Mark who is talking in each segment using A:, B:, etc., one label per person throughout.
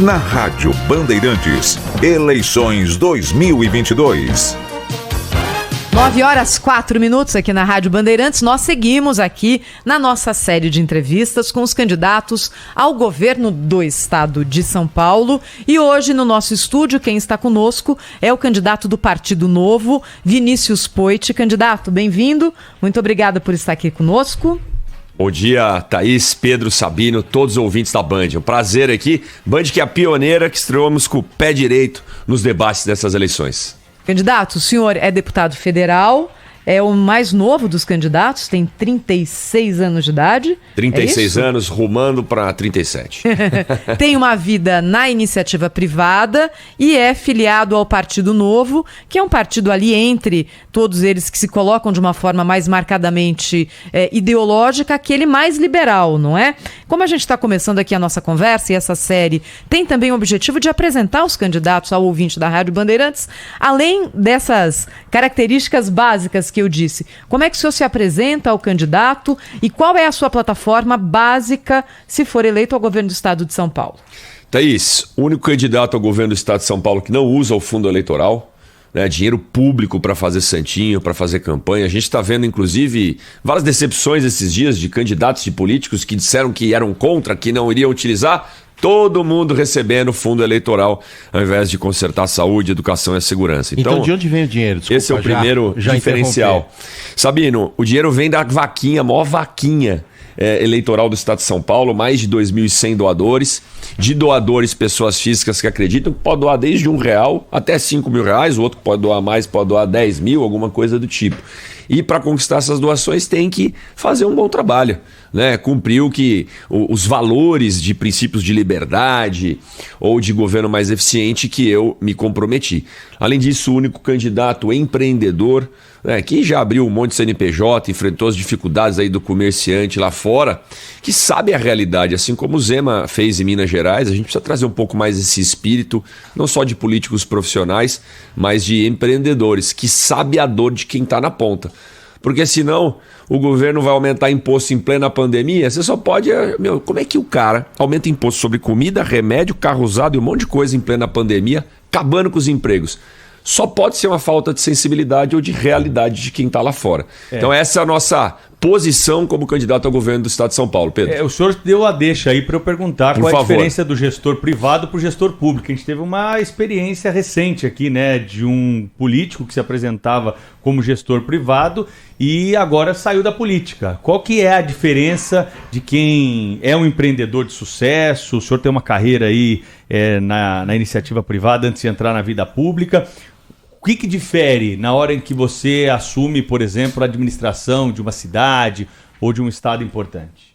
A: Na Rádio Bandeirantes, eleições 2022.
B: 9h04 aqui na Rádio Bandeirantes. Nós seguimos aqui na nossa série de entrevistas com os candidatos ao governo do estado de São Paulo. E hoje no nosso estúdio quem está conosco é o candidato do Partido Novo, Vinícius Poit. Candidato, bem-vindo. Muito obrigada por estar aqui conosco.
C: Bom dia, Thaís, Pedro, Sabino, todos os ouvintes da Band. É um prazer aqui. Band que é a pioneira que estreamos com o pé direito nos debates dessas eleições.
B: Candidato, o senhor é deputado federal, é o mais novo dos candidatos, tem 36 anos de idade.
C: 36 anos, rumando para 37.
B: Tem uma vida na iniciativa privada e é filiado ao Partido Novo, que é um partido ali entre todos eles que se colocam de uma forma mais marcadamente ideológica, aquele mais liberal, não é? Como a gente está começando aqui a nossa conversa e essa série tem também o objetivo de apresentar os candidatos ao ouvinte da Rádio Bandeirantes, além dessas características básicas que eu disse. Como é que o senhor se apresenta ao candidato e qual é a sua plataforma básica se for eleito ao governo do estado de São Paulo?
C: Thaís, o único candidato ao governo do estado de São Paulo que não usa o fundo eleitoral, né, dinheiro público para fazer santinho, para fazer campanha. A gente está vendo, inclusive, várias decepções esses dias de candidatos e políticos que disseram que eram contra, que não iriam utilizar. Todo mundo recebendo fundo eleitoral ao invés de consertar a saúde, educação e a segurança.
D: Então de onde vem o dinheiro? Desculpa,
C: esse é o primeiro diferencial. Sabino, o dinheiro vem da vaquinha, a maior vaquinha eleitoral do estado de São Paulo, mais de 2.100 doadores, de doadores pessoas físicas que acreditam que pode doar desde R$1 até R$5.000, o outro pode doar mais, pode doar 10 mil, alguma coisa do tipo. E para conquistar essas doações tem que fazer um bom trabalho, né? Cumprir os valores de princípios de liberdade ou de governo mais eficiente que eu me comprometi. Além disso, o único candidato empreendedor, né, que já abriu um monte de CNPJ, enfrentou as dificuldades aí do comerciante lá fora, que sabe a realidade, assim como o Zema fez em Minas Gerais. A gente precisa trazer um pouco mais esse espírito, não só de políticos profissionais, mas de empreendedores, que sabe a dor de quem está na ponta. Porque senão o governo vai aumentar imposto em plena pandemia. Você só pode... como é que o cara aumenta imposto sobre comida, remédio, carro usado e um monte de coisa em plena pandemia, acabando com os empregos? Só pode ser uma falta de sensibilidade ou de realidade de quem está lá fora. Então essa é a nossa posição como candidato ao governo do estado de São Paulo, Pedro.
E: O senhor deu a deixa aí para eu perguntar
C: Por
E: qual é a
C: favor.
E: diferença do gestor privado para o gestor público. A gente teve uma experiência recente aqui, né, de um político que se apresentava como gestor privado e agora saiu da política. Qual que é a diferença de quem é um empreendedor de sucesso? O senhor tem uma carreira aí na iniciativa privada antes de entrar na vida pública. O que difere na hora em que você assume, por exemplo, a administração de uma cidade ou de um estado importante?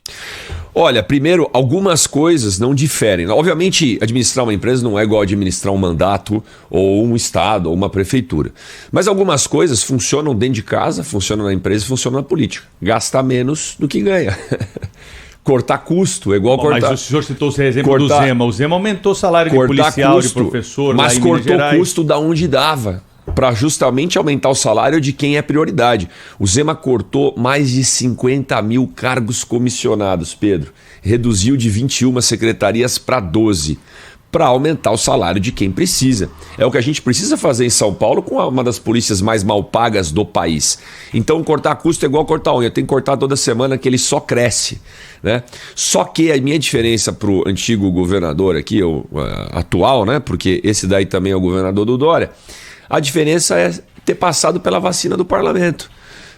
C: Olha, primeiro, algumas coisas não diferem. Obviamente, administrar uma empresa não é igual administrar um mandato ou um estado ou uma prefeitura. Mas algumas coisas funcionam dentro de casa, funcionam na empresa e funcionam na política. Gasta menos do que ganha. Cortar custo é igual cortar...
E: Mas o senhor citou o exemplo do Zema. O Zema aumentou o salário de policial,
C: custo,
E: de professor,
C: mas
E: lá em Minas
C: cortou
E: Gerais.
C: custo da onde dava, para justamente aumentar o salário de quem é prioridade. O Zema cortou mais de 50 mil cargos comissionados, Pedro. Reduziu de 21 secretarias para 12. Para aumentar o salário de quem precisa. É o que a gente precisa fazer em São Paulo com uma das polícias mais mal pagas do país. Então cortar custo é igual cortar unha, tem que cortar toda semana que ele só cresce, né? Só que a minha diferença para o antigo governador aqui, o atual, né? Porque esse daí também é o governador do Dória, a diferença é ter passado pela vacina do parlamento.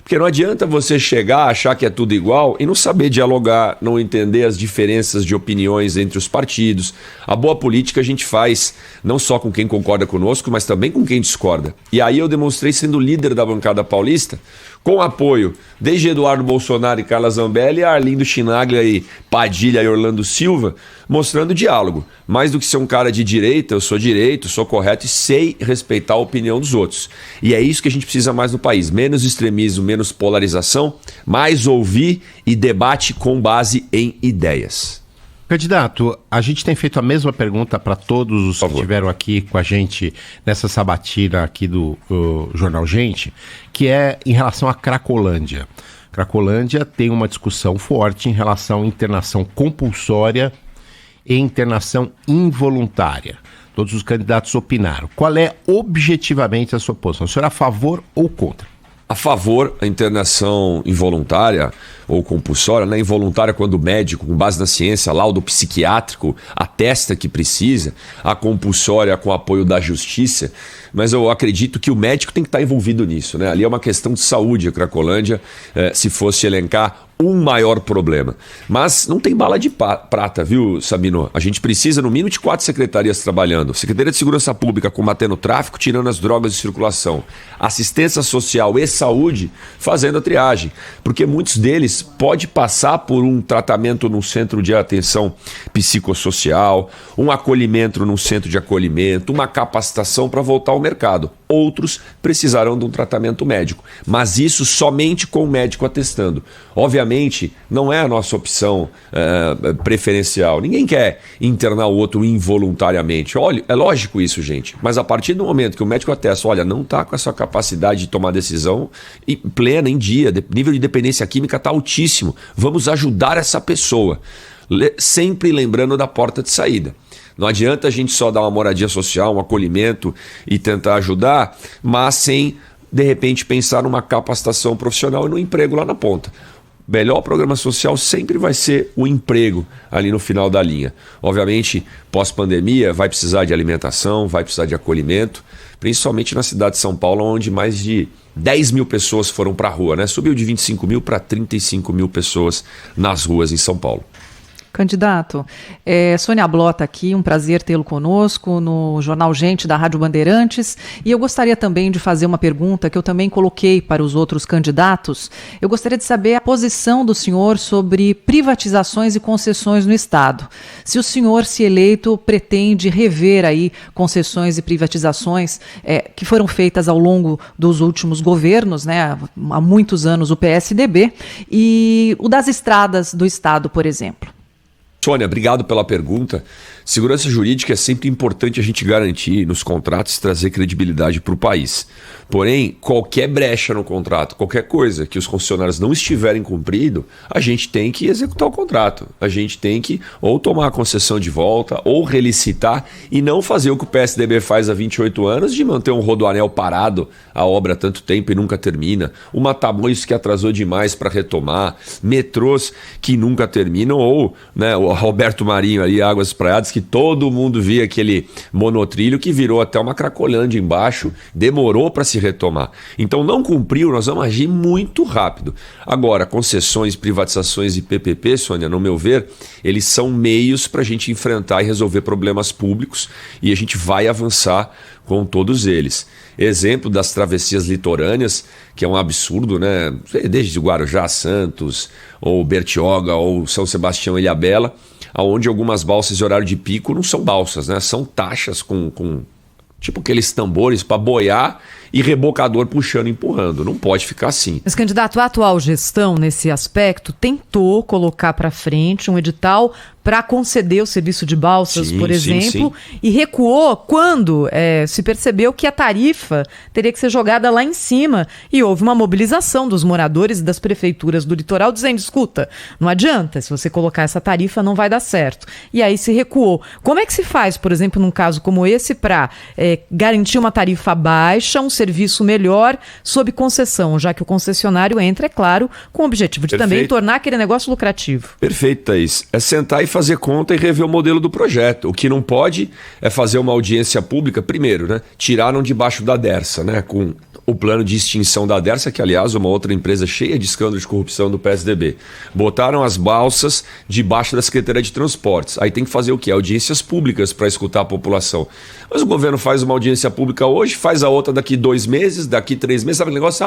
C: Porque não adianta você chegar, achar que é tudo igual e não saber dialogar, não entender as diferenças de opiniões entre os partidos. A boa política a gente faz não só com quem concorda conosco, mas também com quem discorda. E aí eu demonstrei sendo líder da bancada paulista, com apoio desde Eduardo Bolsonaro e Carla Zambelli, a Arlindo Chinaglia e Padilha e Orlando Silva, mostrando diálogo. Mais do que ser um cara de direita, eu sou direito, sou correto e sei respeitar a opinião dos outros. E é isso que a gente precisa mais no país. Menos extremismo, menos polarização, mais ouvir e debate com base em ideias.
D: Candidato, a gente tem feito a mesma pergunta para todos os que estiveram aqui com a gente nessa sabatina aqui do Jornal Gente, que é em relação à Cracolândia. Cracolândia tem uma discussão forte em relação à internação compulsória e internação involuntária. Todos os candidatos opinaram. Qual é objetivamente a sua posição? O senhor é a favor ou contra?
C: A favor a internação involuntária ou compulsória, né? Involuntária quando o médico, com base na ciência, laudo psiquiátrico, atesta que precisa, a compulsória com apoio da justiça, mas eu acredito que o médico tem que estar envolvido nisso, né? Ali é uma questão de saúde, a Cracolândia, se fosse elencar um maior problema. Mas não tem bala de prata, viu, Sabino? A gente precisa, no mínimo, de 4 secretarias trabalhando. Secretaria de Segurança Pública combatendo o tráfico, tirando as drogas de circulação. Assistência Social e Saúde fazendo a triagem. Porque muitos deles podem passar por um tratamento num centro de atenção psicossocial, um acolhimento num centro de acolhimento, uma capacitação para voltar ao mercado. Outros precisarão de um tratamento médico. Mas isso somente com o médico atestando. Obviamente, não é a nossa opção preferencial. Ninguém quer internar o outro involuntariamente. Olha, é lógico isso, gente. Mas a partir do momento que o médico atesta, olha, não está com essa capacidade de tomar decisão plena, em dia, nível de dependência química está altíssimo. Vamos ajudar essa pessoa. Sempre lembrando da porta de saída. Não adianta a gente só dar uma moradia social, um acolhimento e tentar ajudar, mas sem, de repente, pensar numa capacitação profissional e no emprego lá na ponta. Melhor programa social sempre vai ser o emprego ali no final da linha. Obviamente, pós-pandemia, vai precisar de alimentação, vai precisar de acolhimento, principalmente na cidade de São Paulo, onde mais de 10 mil pessoas foram para a rua, né? Subiu de 25 mil para 35 mil pessoas nas ruas em São Paulo.
F: Candidato, Sônia Blota aqui, um prazer tê-lo conosco no Jornal Gente da Rádio Bandeirantes, e eu gostaria também de fazer uma pergunta que eu também coloquei para os outros candidatos. Eu gostaria de saber a posição do senhor sobre privatizações e concessões no Estado. Se o senhor, se eleito, pretende rever aí concessões e privatizações que foram feitas ao longo dos últimos governos, né, há muitos anos o PSDB, e o das estradas do Estado, por exemplo.
C: Sônia, obrigado pela pergunta. Segurança jurídica é sempre importante a gente garantir nos contratos e trazer credibilidade para o país. Porém, qualquer brecha no contrato, qualquer coisa que os concessionários não estiverem cumprindo, a gente tem que executar o contrato. A gente tem que ou tomar a concessão de volta, ou relicitar e não fazer o que o PSDB faz há 28 anos, de manter um rodoanel parado, a obra há tanto tempo e nunca termina, uma Tamoios que atrasou demais para retomar, metrôs que nunca terminam, ou né, o Roberto Marinho ali, Águas Praiadas, que todo mundo via aquele monotrilho que virou até uma Cracolândia embaixo, demorou para se retomar. Então não cumpriu, nós vamos agir muito rápido. Agora, concessões, privatizações e PPP, Sônia, no meu ver, eles são meios para a gente enfrentar e resolver problemas públicos e a gente vai avançar com todos eles. Exemplo das travessias litorâneas, que é um absurdo, né? Desde Guarujá, Santos, ou Bertioga, ou São Sebastião, Ilhabela, onde algumas balsas de horário de pico não são balsas, né? São taxas com tipo aqueles tambores para boiar e rebocador puxando e empurrando. Não pode ficar assim.
B: Mas, candidato, a atual gestão, nesse aspecto, tentou colocar para frente um edital para conceder o serviço de balsas, por exemplo, e recuou quando se percebeu que a tarifa teria que ser jogada lá em cima e houve uma mobilização dos moradores e das prefeituras do litoral dizendo, escuta, não adianta, se você colocar essa tarifa não vai dar certo. E aí se recuou. Como é que se faz, por exemplo, num caso como esse, para garantir uma tarifa baixa, um serviço melhor sob concessão, já que o concessionário entra, é claro, com o objetivo de também tornar aquele negócio lucrativo?
C: Perfeito, Thaís. É sentar e fazer conta e rever o modelo do projeto. O que não pode é fazer uma audiência pública, primeiro, né? Tiraram debaixo da Dersa, né? Com o plano de extinção da Dersa, que aliás uma outra empresa cheia de escândalos de corrupção do PSDB. Botaram as balsas debaixo da Secretaria de Transportes. Aí tem que fazer o quê? Audiências públicas para escutar a população. Mas o governo faz uma audiência pública hoje, faz a outra daqui 2 meses, daqui 3 meses, sabe o negócio?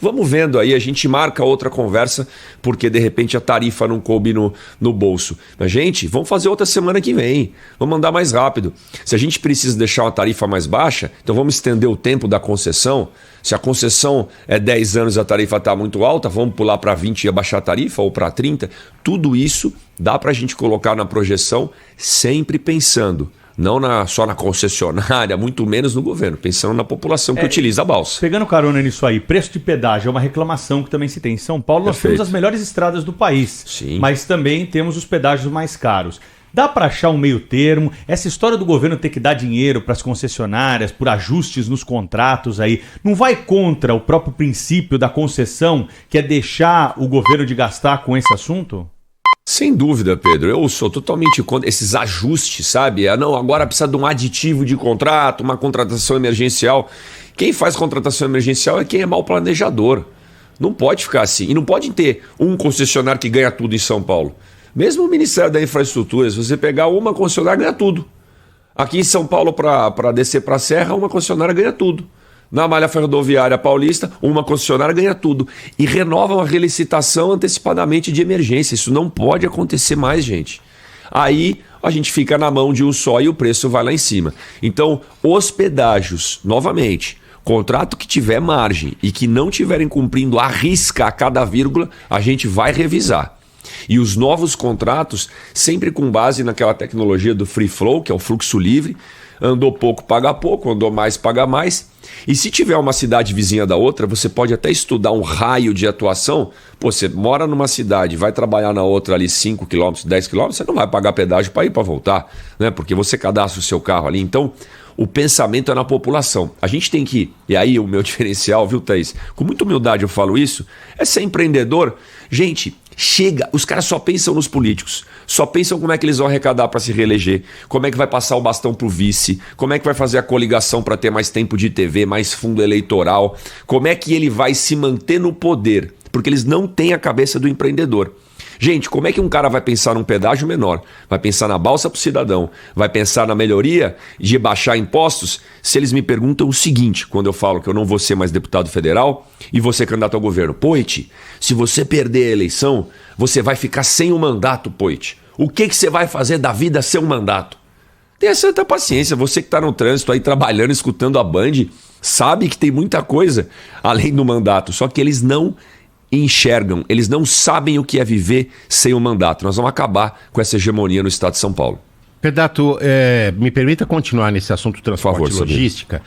C: Vamos vendo aí, a gente marca outra conversa, porque de repente a tarifa não coube no bolso. Mas, gente, vamos fazer outra semana que vem. Vamos andar mais rápido. Se a gente precisa deixar uma tarifa mais baixa, então vamos estender o tempo da concessão. Se a concessão é 10 anos e a tarifa está muito alta, vamos pular para 20 e abaixar a tarifa, ou para 30. Tudo isso dá para a gente colocar na projeção, sempre pensando, não só na concessionária, muito menos no governo, pensando na população que utiliza a balsa.
E: Pegando carona nisso aí, preço de pedágio é uma reclamação que também se tem. Em São Paulo nós temos as melhores estradas do país, mas também temos os pedágios mais caros. Dá para achar um meio termo? Essa história do governo ter que dar dinheiro para as concessionárias por ajustes nos contratos aí, não vai contra o próprio princípio da concessão, que é deixar o governo de gastar com esse assunto?
C: Sem dúvida, Pedro. Eu sou totalmente contra esses ajustes, sabe? Não, agora precisa de um aditivo de contrato, uma contratação emergencial. Quem faz contratação emergencial é quem é mau planejador. Não pode ficar assim. E não pode ter um concessionário que ganha tudo em São Paulo. Mesmo o Ministério da Infraestrutura, se você pegar uma concessionária, ganha tudo. Aqui em São Paulo, para descer para a Serra, uma concessionária ganha tudo. Na malha ferroviária paulista, uma concessionária ganha tudo. E renova uma relicitação antecipadamente de emergência. Isso não pode acontecer mais, gente. Aí a gente fica na mão de um só e o preço vai lá em cima. Então, os pedágios, novamente, contrato que tiver margem e que não estiverem cumprindo a risca a cada vírgula, a gente vai revisar. E os novos contratos, sempre com base naquela tecnologia do free flow, que é o fluxo livre, andou pouco, paga pouco, andou mais, paga mais. E se tiver uma cidade vizinha da outra, você pode até estudar um raio de atuação. Pô, você mora numa cidade, vai trabalhar na outra ali 5 km, 10 km, você não vai pagar pedágio para ir para voltar, né? Porque você cadastra o seu carro ali. Então, o pensamento é na população. A gente tem que, e aí o meu diferencial, viu, Thaís? Com muita humildade eu falo isso, é ser empreendedor. Gente, chega, os caras só pensam nos políticos, só pensam como é que eles vão arrecadar para se reeleger, como é que vai passar o bastão pro vice, como é que vai fazer a coligação para ter mais tempo de TV, mais fundo eleitoral, como é que ele vai se manter no poder, porque eles não têm a cabeça do empreendedor. Gente, como é que um cara vai pensar num pedágio menor, vai pensar na balsa pro cidadão, vai pensar na melhoria de baixar impostos, se eles me perguntam o seguinte, quando eu falo que eu não vou ser mais deputado federal e vou ser candidato ao governo: Poit, se você perder a eleição, você vai ficar sem o mandato, Poit. O que você vai fazer da vida sem um mandato? Tenha certa paciência, você que está no trânsito aí trabalhando, escutando a Band, sabe que tem muita coisa além do mandato, só que eles não enxergam, eles não sabem o que é viver sem o mandato. Nós vamos acabar com essa hegemonia no estado de São Paulo.
D: Pedato, me permita continuar nesse assunto transporte e logística,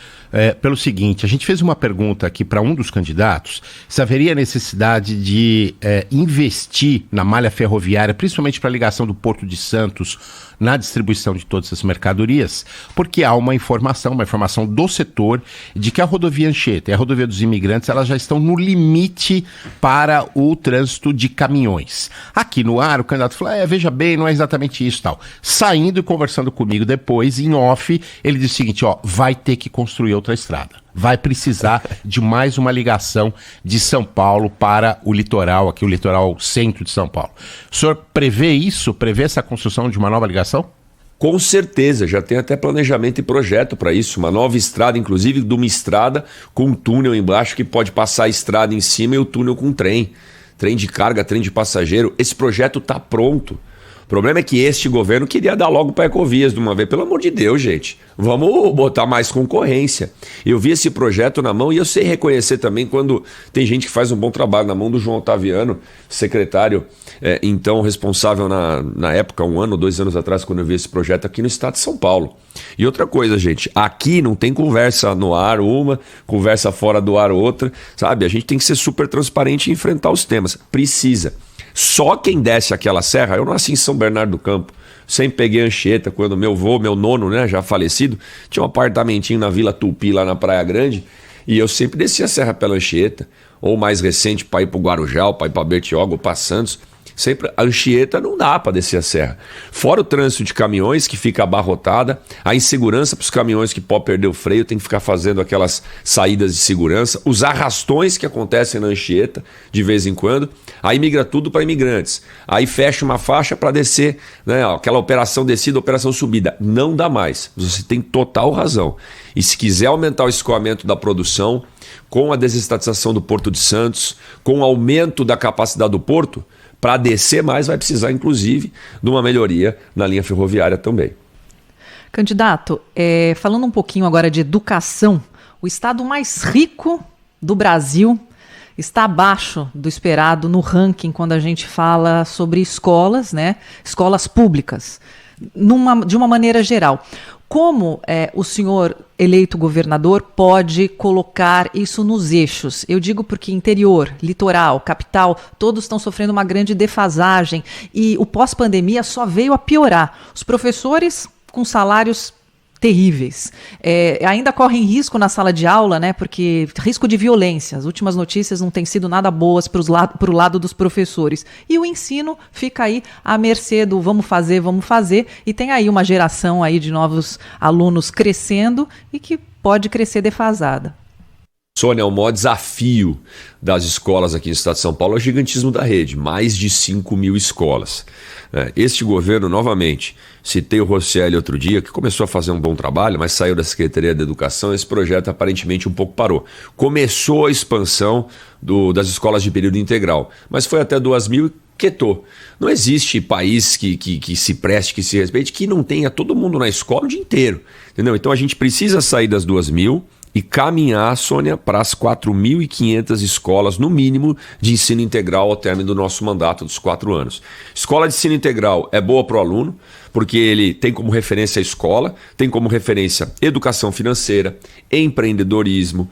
D: pelo seguinte: a gente fez uma pergunta aqui para um dos candidatos se haveria necessidade de investir na malha ferroviária, principalmente para a ligação do Porto de Santos na distribuição de todas as mercadorias, porque há uma informação do setor de que a rodovia Anchieta e a rodovia dos imigrantes, elas já estão no limite para o trânsito de caminhões. Aqui no ar, o candidato falou: veja bem, não é exatamente isso, tal. Saindo e conversando comigo depois, em off, ele disse o seguinte: vai ter que construir outra estrada. Vai precisar de mais uma ligação de São Paulo para o litoral, aqui o litoral centro de São Paulo. O senhor prevê isso? Prevê essa construção de uma nova ligação?
C: Com certeza, já tem até planejamento e projeto para isso. Uma nova estrada, inclusive de uma estrada com um túnel embaixo que pode passar a estrada em cima e o túnel com trem. Trem de carga, trem de passageiro. Esse projeto está pronto. O problema é que este governo queria dar logo para a Ecovias de uma vez. Pelo amor de Deus, gente. Vamos botar mais concorrência. Eu vi esse projeto na mão e eu sei reconhecer também quando tem gente que faz um bom trabalho na mão do João Otaviano, secretário, então responsável na época, 1 ano, 2 anos atrás, quando eu vi esse projeto aqui no estado de São Paulo. E outra coisa, gente, aqui não tem conversa no ar uma, conversa fora do ar outra, sabe? A gente tem que ser super transparente e enfrentar os temas. Precisa. Só quem desce aquela serra, eu nasci em São Bernardo do Campo, sempre peguei Anchieta, quando meu nono, né, já falecido, tinha um apartamentinho na Vila Tupi, lá na Praia Grande, e eu sempre descia a serra pela Anchieta, ou mais recente, para ir para o Guarujá, para ir para Bertioga, ou para Santos. Sempre a Anchieta não dá para descer a serra. Fora o trânsito de caminhões que fica abarrotada, a insegurança para os caminhões que podem perder o freio, tem que ficar fazendo aquelas saídas de segurança, os arrastões que acontecem na Anchieta de vez em quando, aí migra tudo para imigrantes. Aí fecha uma faixa para descer, né, aquela operação descida, operação subida. Não dá mais. Você tem total razão. E se quiser aumentar o escoamento da produção, com a desestatização do Porto de Santos, com o aumento da capacidade do porto, para descer mais vai precisar, inclusive, de uma melhoria na linha ferroviária também.
F: Candidato, falando um pouquinho agora de educação, o estado mais rico do Brasil está abaixo do esperado no ranking quando a gente fala sobre escolas, né? Escolas públicas, de uma maneira geral. Como o senhor eleito governador pode colocar isso nos eixos? Eu digo porque interior, litoral, capital, todos estão sofrendo uma grande defasagem e o pós-pandemia só veio a piorar. Os professores com salários terríveis. Ainda correm risco na sala de aula, né? Porque risco de violência. As últimas notícias não têm sido nada boas para o lado dos professores. E o ensino fica aí à mercê do vamos fazer. E tem aí uma geração aí de novos alunos crescendo e que pode crescer defasada.
C: Sônia, o maior desafio das escolas aqui no estado de São Paulo é o gigantismo da rede, mais de 5 mil escolas. Este governo, novamente, citei o Rosselli outro dia, que começou a fazer um bom trabalho, mas saiu da Secretaria da Educação, esse projeto aparentemente um pouco parou. Começou a expansão das escolas de período integral, mas foi até 2.000 e quietou. Não existe país que se preste, que se respeite, que não tenha todo mundo na escola o dia inteiro. Entendeu? Então a gente precisa sair das 2.000 e caminhar, Sônia, para as 4.500 escolas, no mínimo, de ensino integral ao término do nosso mandato dos 4 anos. Escola de ensino integral é boa para o aluno, porque ele tem como referência a escola, tem como referência educação financeira, empreendedorismo,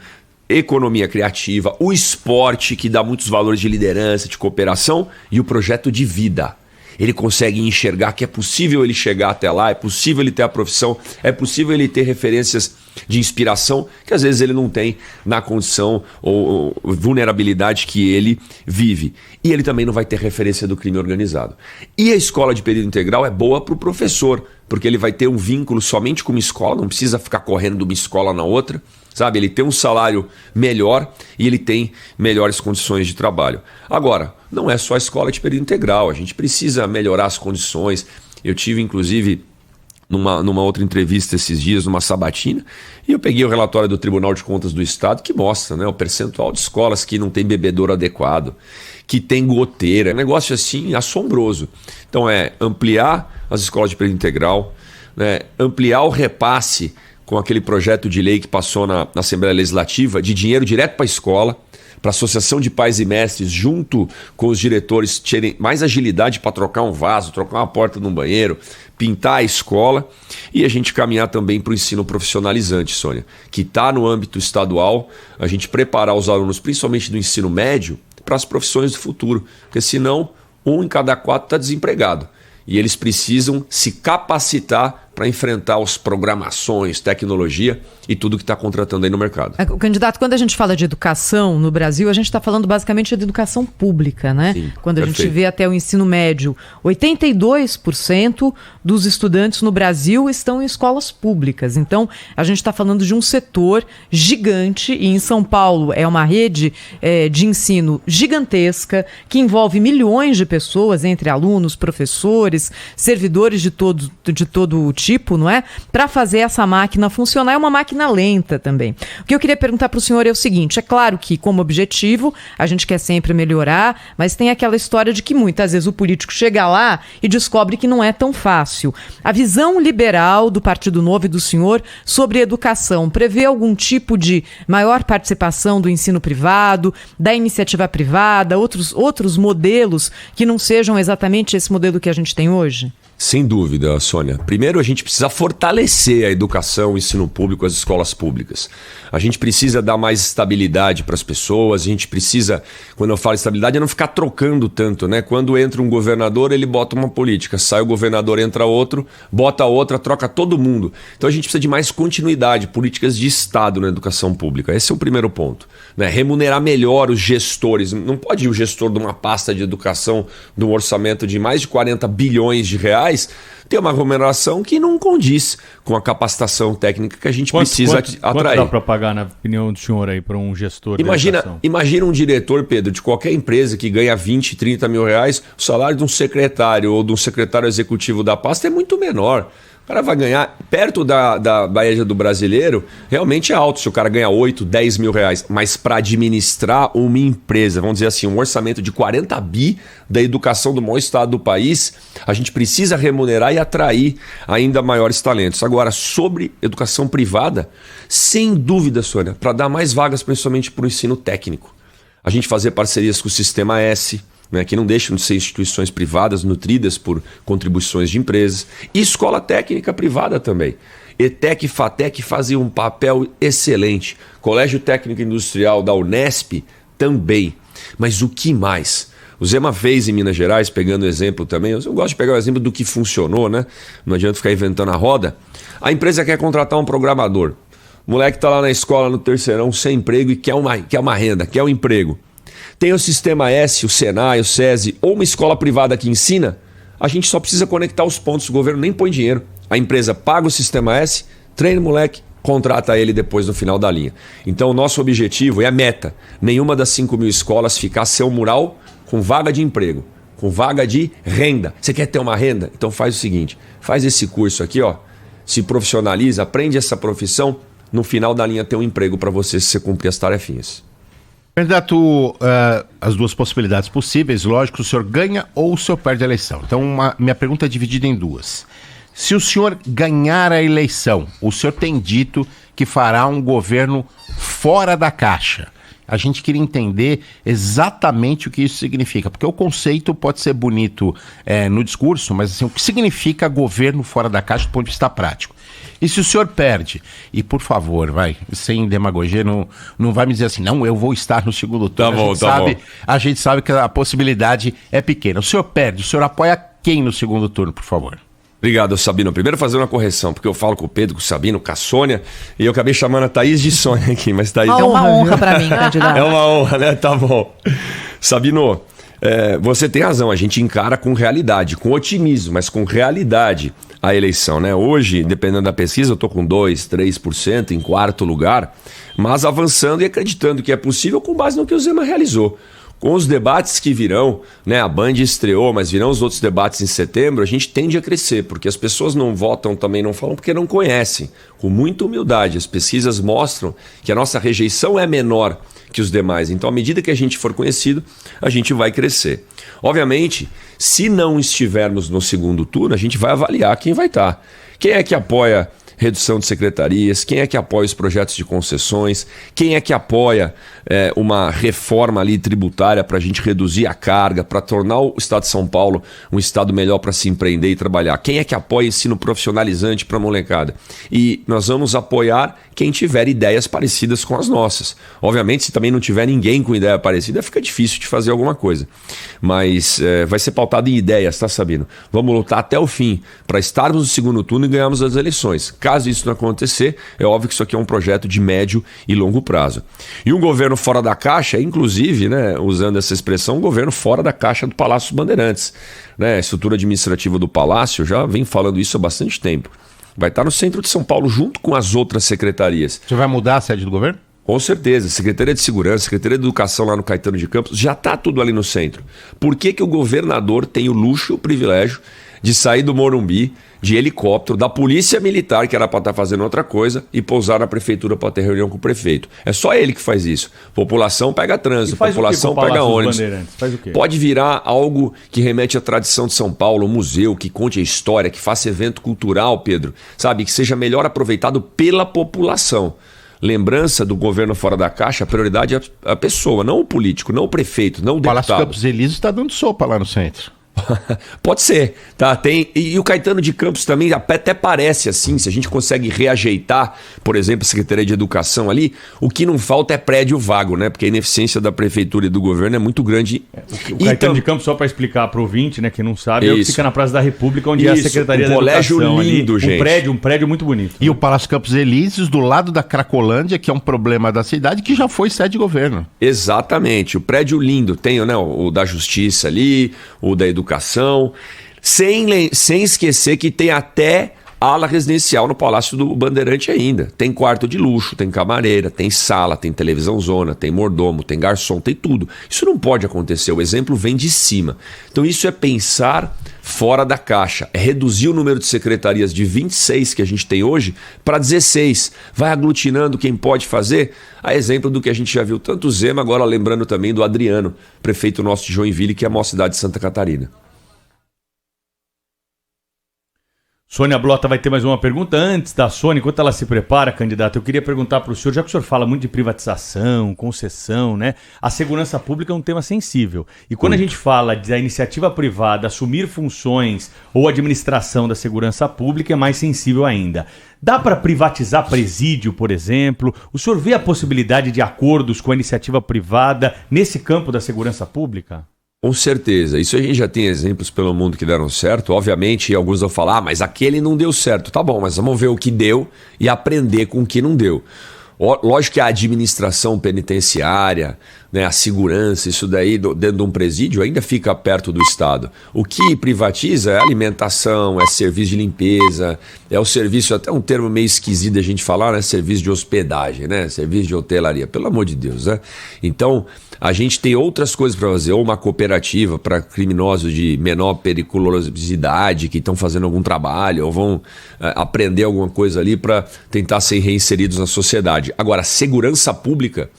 C: economia criativa, o esporte, que dá muitos valores de liderança, de cooperação, e o projeto de vida. Ele consegue enxergar que é possível ele chegar até lá, é possível ele ter a profissão, é possível ele ter referências de inspiração que às vezes ele não tem na condição ou vulnerabilidade que ele vive. E ele também não vai ter referência do crime organizado. E a escola de período integral é boa para o professor, porque ele vai ter um vínculo somente com uma escola, não precisa ficar correndo de uma escola na outra, sabe? Ele tem um salário melhor e ele tem melhores condições de trabalho. Agora, não é só a escola de período integral, a gente precisa melhorar as condições. Eu tive, inclusive, numa outra entrevista esses dias, numa sabatina, e eu peguei o relatório do Tribunal de Contas do Estado que mostra, né, o percentual de escolas que não tem bebedouro adequado, que tem goteira, é um negócio assim assombroso. Então ampliar as escolas de período integral, né, ampliar o repasse com aquele projeto de lei que passou na Assembleia Legislativa de dinheiro direto para a escola, para a Associação de Pais e Mestres, junto com os diretores, terem mais agilidade para trocar um vaso, trocar uma porta num banheiro, pintar a escola, e a gente caminhar também para o ensino profissionalizante, Sônia, que está no âmbito estadual, a gente preparar os alunos, principalmente do ensino médio, para as profissões do futuro, porque senão 1 em cada 4 está desempregado. E eles precisam se capacitar para enfrentar as programações, tecnologia e tudo que está contratando aí no mercado.
B: O candidato, quando a gente fala de educação no Brasil, a gente está falando basicamente de educação pública, né?
C: Sim,
B: quando a
C: perfeito.
B: gente vê até o ensino médio, 82% dos estudantes no Brasil estão em escolas públicas. Então, a gente está falando de um setor gigante, e em São Paulo é uma rede de ensino gigantesca, que envolve milhões de pessoas, entre alunos, professores, servidores de todo o tipo, não é? Para fazer essa máquina funcionar, é uma máquina lenta também. O que eu queria perguntar para o senhor é o seguinte: é claro que, como objetivo, a gente quer sempre melhorar, mas tem aquela história de que muitas vezes o político chega lá e descobre que não é tão fácil. A visão liberal do Partido Novo e do senhor sobre educação prevê algum tipo de maior participação do ensino privado, da iniciativa privada, outros modelos que não sejam exatamente esse modelo que a gente tem hoje?
C: Sem dúvida, Sônia. Primeiro, a gente precisa fortalecer a educação, o ensino público, as escolas públicas. A gente precisa dar mais estabilidade para as pessoas, a gente precisa, quando eu falo estabilidade, é não ficar trocando tanto, né? Quando entra um governador, ele bota uma política, sai o governador, entra outro, bota outra, troca todo mundo. Então a gente precisa de mais continuidade, políticas de Estado na educação pública. Esse é o primeiro ponto, né? Remunerar melhor os gestores. Não pode ir o gestor de uma pasta de educação, de um orçamento de mais de 40 bilhões de reais, ter uma remuneração que não condiz com a capacitação técnica que a gente precisa atrair.
E: Quanto dá para pagar, na opinião do senhor, aí, para um gestor de educação?
C: Imagina um diretor, Pedro, de qualquer empresa que ganha 20, 30 mil reais, o salário de um secretário ou de um secretário executivo da pasta é muito menor. O cara vai ganhar, perto da média do brasileiro, realmente é alto se o cara ganha 8, 10 mil reais. Mas para administrar uma empresa, vamos dizer assim, um orçamento de 40 bi da educação do maior estado do país, a gente precisa remunerar e atrair ainda maiores talentos. Agora, sobre educação privada, sem dúvida, Sônia, para dar mais vagas, principalmente para o ensino técnico. A gente fazer parcerias com o Sistema S, né, que não deixam de ser instituições privadas nutridas por contribuições de empresas, e escola técnica privada também. ETEC e FATEC fazem um papel excelente. Colégio Técnico Industrial da Unesp também. Mas o que mais? O Zema fez em Minas Gerais, pegando o exemplo também, eu gosto de pegar o exemplo do que funcionou, né? Não adianta ficar inventando a roda. A empresa quer contratar um programador. O moleque está lá na escola, no terceirão, sem emprego e quer uma renda, quer um emprego. Tem o Sistema S, o Senai, o SESI ou uma escola privada que ensina, a gente só precisa conectar os pontos, o governo nem põe dinheiro. A empresa paga o Sistema S, treina o moleque, contrata ele depois no final da linha. Então o nosso objetivo é a meta, nenhuma das 5.000 escolas ficar sem um mural com vaga de emprego, com vaga de renda. Você quer ter uma renda? Então faz o seguinte, faz esse curso aqui, ó, se profissionaliza, aprende essa profissão, no final da linha tem um emprego para você se você cumprir as tarefinhas.
D: Candidato, as duas possibilidades possíveis, lógico, o senhor ganha ou o senhor perde a eleição. Então minha pergunta é dividida em duas. Se o senhor ganhar a eleição, o senhor tem dito que fará um governo fora da caixa. A gente queria entender exatamente o que isso significa, porque o conceito pode ser bonito no discurso, mas assim, o que significa governo fora da caixa do ponto de vista prático? E se o senhor perde, e por favor, sem demagogia, não vai me dizer assim, não, eu vou estar no segundo turno. A gente sabe que a possibilidade é pequena. O senhor perde, o senhor apoia quem no segundo turno, por favor?
C: Obrigado, Sabino. Primeiro fazer uma correção, porque eu falo com o Pedro, com o Sabino, com a Sônia, e eu acabei chamando a Thaís de Sônia aqui, mas Thaís...
F: É uma honra para mim, candidato.
C: É uma honra, né? Tá bom. Sabino, você tem razão, a gente encara com realidade, com otimismo, mas com realidade a eleição, né? Hoje, dependendo da pesquisa, eu tô com 2%, 3% em quarto lugar, mas avançando e acreditando que é possível com base no que o Zema realizou. Com os debates que virão, né, a Band estreou, mas virão os outros debates em setembro, a gente tende a crescer, porque as pessoas não votam, também não falam, porque não conhecem. Com muita humildade, as pesquisas mostram que a nossa rejeição é menor que os demais. Então, à medida que a gente for conhecido, a gente vai crescer. Obviamente, se não estivermos no segundo turno, a gente vai avaliar quem vai estar. Quem é que apoia redução de secretarias, quem é que apoia os projetos de concessões, quem é que apoia uma reforma ali tributária para a gente reduzir a carga, para tornar o Estado de São Paulo um estado melhor para se empreender e trabalhar, quem é que apoia ensino profissionalizante para a molecada. E nós vamos apoiar quem tiver ideias parecidas com as nossas. Obviamente, se também não tiver ninguém com ideia parecida, fica difícil de fazer alguma coisa. Mas vai ser pautado em ideias, tá, Sabino? Vamos lutar até o fim para estarmos no segundo turno e ganharmos as eleições. Caso isso não acontecer, é óbvio que isso aqui é um projeto de médio e longo prazo. E um governo fora da caixa, inclusive, né, usando essa expressão, um governo fora da caixa do Palácio dos Bandeirantes. Né, a estrutura administrativa do Palácio, já vem falando isso há bastante tempo. Vai estar no centro de São Paulo, junto com as outras secretarias.
D: Você vai mudar a sede do governo?
C: Com certeza. Secretaria de Segurança, Secretaria de Educação lá no Caetano de Campos, já está tudo ali no centro. Por que que o governador tem o luxo e o privilégio de sair do Morumbi, de helicóptero, da polícia militar, que era para estar fazendo outra coisa, e pousar na prefeitura para ter reunião com o prefeito? É só ele que faz isso. População pega trânsito, população pega ônibus.
E: Faz o quê?
C: Pode virar algo que remete à tradição de São Paulo, um museu, que conte a história, que faça evento cultural, Pedro, sabe? Que seja melhor aproveitado pela população. Lembrança do governo fora da caixa, a prioridade é a pessoa, não o político, não o prefeito, não o deputado.
D: O Palácio Campos Elíseos está dando sopa lá no centro.
C: Pode ser, tá? Tem, e o Caetano de Campos também até parece assim, se a gente consegue reajeitar, por exemplo, a Secretaria de Educação ali, o que não falta é prédio vago, né? Porque a ineficiência da prefeitura e do governo é muito grande.
E: O Caetano de Campos, só para explicar para o ouvinte, né, que não sabe, é o que fica na Praça da República, onde é a Secretaria da Educação.
C: Colégio lindo,
E: ali,
C: gente.
E: Um prédio muito bonito.
D: E o Palácio Campos Elíseos, do lado da Cracolândia, que é um problema da cidade, que já foi sede de governo.
C: Exatamente, o prédio lindo, tem, né, o da Justiça ali, o da Educação, sem esquecer que tem até ala residencial no Palácio do Bandeirante ainda. Tem quarto de luxo, tem camareira, tem sala, tem televisão zona, tem mordomo, tem garçom, tem tudo. Isso não pode acontecer, o exemplo vem de cima. Então isso é pensar fora da caixa, é reduzir o número de secretarias de 26 que a gente tem hoje para 16. Vai aglutinando quem pode fazer, a exemplo do que a gente já viu tanto o Zema, agora lembrando também do Adriano, prefeito nosso de Joinville, que é a maior cidade de Santa Catarina.
E: Sônia Blota vai ter mais uma pergunta. Antes da Sônia, enquanto ela se prepara, candidato, eu queria perguntar para o senhor, já que o senhor fala muito de privatização, concessão, né? A segurança pública é um tema sensível. E quando a gente fala da iniciativa privada assumir funções ou administração da segurança pública, é mais sensível ainda. Dá para privatizar presídio, por exemplo? O senhor vê a possibilidade de acordos com a iniciativa privada nesse campo da segurança pública?
C: Com certeza. Isso a gente já tem exemplos pelo mundo que deram certo. Obviamente, alguns vão falar, mas aquele não deu certo. Tá bom, mas vamos ver o que deu e aprender com o que não deu. Lógico que a administração penitenciária, né, a segurança, isso daí dentro de um presídio ainda fica perto do Estado. O que privatiza é alimentação, é serviço de limpeza, é o serviço, até um termo meio esquisito a gente falar, né, serviço de hospedagem, né, serviço de hotelaria, pelo amor de Deus, né? Então, a gente tem outras coisas para fazer, ou uma cooperativa para criminosos de menor periculosidade que estão fazendo algum trabalho, ou vão aprender alguma coisa ali para tentar ser reinseridos na sociedade. Agora, segurança pública,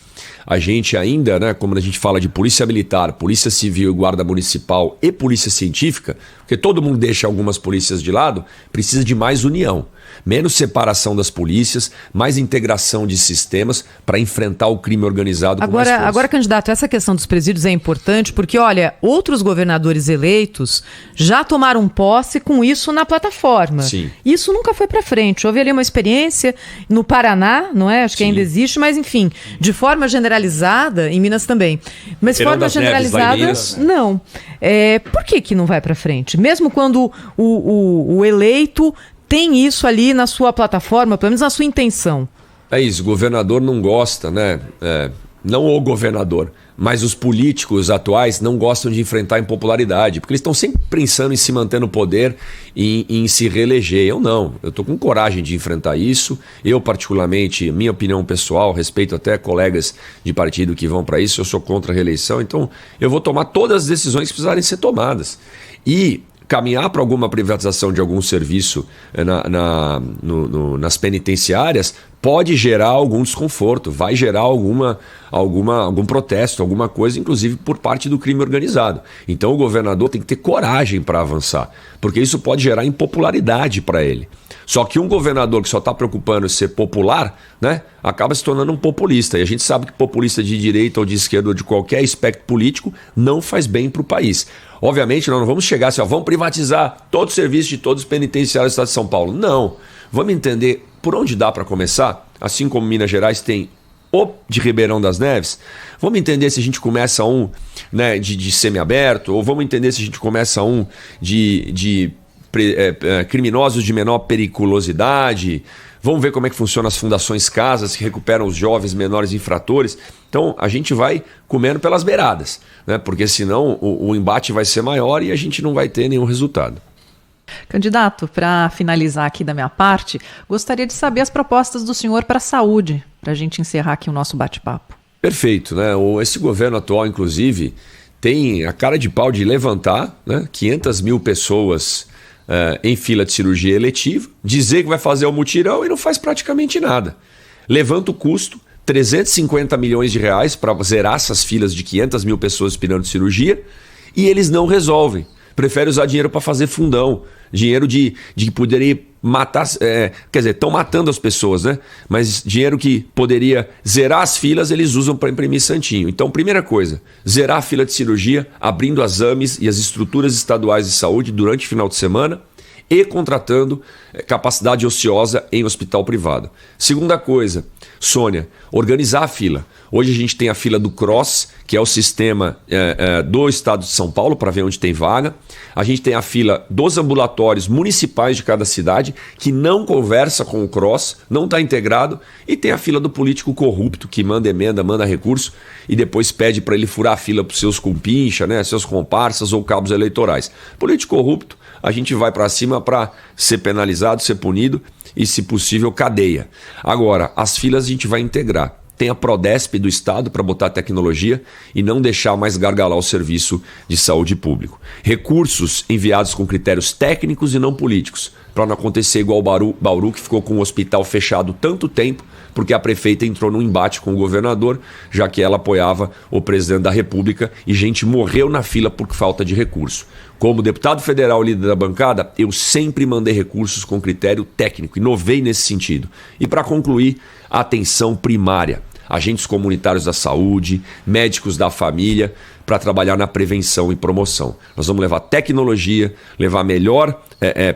C: a gente ainda, né, como a gente fala de polícia militar, polícia civil, guarda municipal e polícia científica, porque todo mundo deixa algumas polícias de lado, precisa de mais união. Menos separação das polícias, mais integração de sistemas para enfrentar o crime organizado com mais força.
B: Agora, candidato, essa questão dos presídios é importante porque, olha, outros governadores eleitos já tomaram posse com isso na plataforma.
C: Sim.
B: Isso nunca foi para frente. Houve ali uma experiência no Paraná, não é? Acho que ainda existe, mas enfim, de forma generalizada, em Minas também. Mas de forma generalizada, não. Por que não vai para frente? Mesmo quando o eleito tem isso ali na sua plataforma, pelo menos na sua intenção.
C: É isso, o governador não gosta, né? Não o governador, mas os políticos atuais não gostam de enfrentar a impopularidade, porque eles estão sempre pensando em se manter no poder e em se reeleger. Eu não, eu estou com coragem de enfrentar isso. Eu, particularmente, minha opinião pessoal, respeito até colegas de partido que vão para isso, eu sou contra a reeleição, então eu vou tomar todas as decisões que precisarem ser tomadas. E caminhar para alguma privatização de algum serviço nas penitenciárias pode gerar algum desconforto, vai gerar algum protesto, alguma coisa, inclusive por parte do crime organizado. Então o governador tem que ter coragem para avançar, porque isso pode gerar impopularidade para ele. Só que um governador que só está preocupando em ser popular, né, acaba se tornando um populista. E a gente sabe que populista de direita ou de esquerda ou de qualquer espectro político não faz bem para o país. Obviamente, nós não vamos chegar assim, vamos privatizar todo o serviço de todos os penitenciários do Estado de São Paulo. Não. Vamos entender por onde dá para começar, assim como Minas Gerais tem o de Ribeirão das Neves. Vamos entender se a gente começa um, né, de semiaberto, ou vamos entender se a gente começa um de criminosos de menor periculosidade. Vamos ver como é que funcionam as fundações casas que recuperam os jovens menores infratores. Então a gente vai comendo pelas beiradas, né? Porque senão o embate vai ser maior e a gente não vai ter nenhum resultado.
F: Candidato, para finalizar aqui da minha parte, gostaria de saber as propostas do senhor para a saúde, para a gente encerrar aqui o nosso bate-papo.
C: Perfeito, né? Esse governo atual, inclusive, tem a cara de pau de levantar, né, 500 mil pessoas em fila de cirurgia eletiva, dizer que vai fazer o mutirão e não faz praticamente nada. Levanta o custo, 350 milhões de reais para zerar essas filas de 500 mil pessoas esperando cirurgia, e eles não resolvem. Prefere usar dinheiro para fazer fundão, dinheiro de poderia matar, quer dizer, estão matando as pessoas, né? Mas dinheiro que poderia zerar as filas, eles usam para imprimir santinho. Então, primeira coisa, zerar a fila de cirurgia, abrindo as AMEs e as estruturas estaduais de saúde durante o final de semana e contratando capacidade ociosa em hospital privado. Segunda coisa, Sônia, organizar a fila. Hoje a gente tem a fila do CROSS, que é o sistema do estado de São Paulo, para ver onde tem vaga. A gente tem a fila dos ambulatórios municipais de cada cidade, que não conversa com o CROSS, não está integrado. E tem a fila do político corrupto, que manda emenda, manda recurso, e depois pede para ele furar a fila para os seus compincha, né, seus comparsas ou cabos eleitorais. Político corrupto, a gente vai para cima para ser penalizado, ser punido e, se possível, cadeia. Agora, as filas a gente vai integrar. Tem a Prodesp do Estado para botar tecnologia e não deixar mais gargalar o serviço de saúde público. Recursos enviados com critérios técnicos e não políticos, para não acontecer igual Bauru, que ficou com o hospital fechado tanto tempo, porque a prefeita entrou num embate com o governador, já que ela apoiava o presidente da República e gente morreu na fila por falta de recurso. Como deputado federal líder da bancada, eu sempre mandei recursos com critério técnico, inovei nesse sentido. E para concluir, a atenção primária. Agentes comunitários da saúde, médicos da família, para trabalhar na prevenção e promoção. Nós vamos levar tecnologia, levar melhor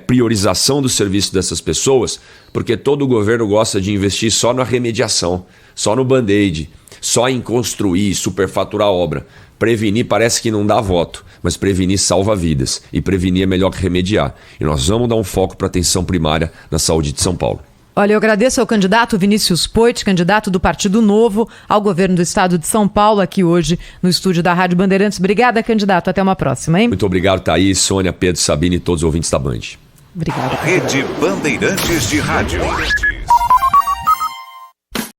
C: priorização do serviço dessas pessoas, porque todo governo gosta de investir só na remediação, só no band-aid, só em construir, superfaturar a obra. Prevenir parece que não dá voto, mas prevenir salva vidas. E prevenir é melhor que remediar. E nós vamos dar um foco para a atenção primária na saúde de São Paulo.
B: Olha, eu agradeço ao candidato Vinícius Poit, candidato do Partido Novo ao governo do estado de São Paulo, aqui hoje no estúdio da Rádio Bandeirantes. Obrigada, candidato. Até uma próxima, hein?
C: Muito obrigado, Thaís, Sônia, Pedro, Sabine e todos os ouvintes da Band.
B: Obrigada.
A: Rede Bandeirantes de Rádio.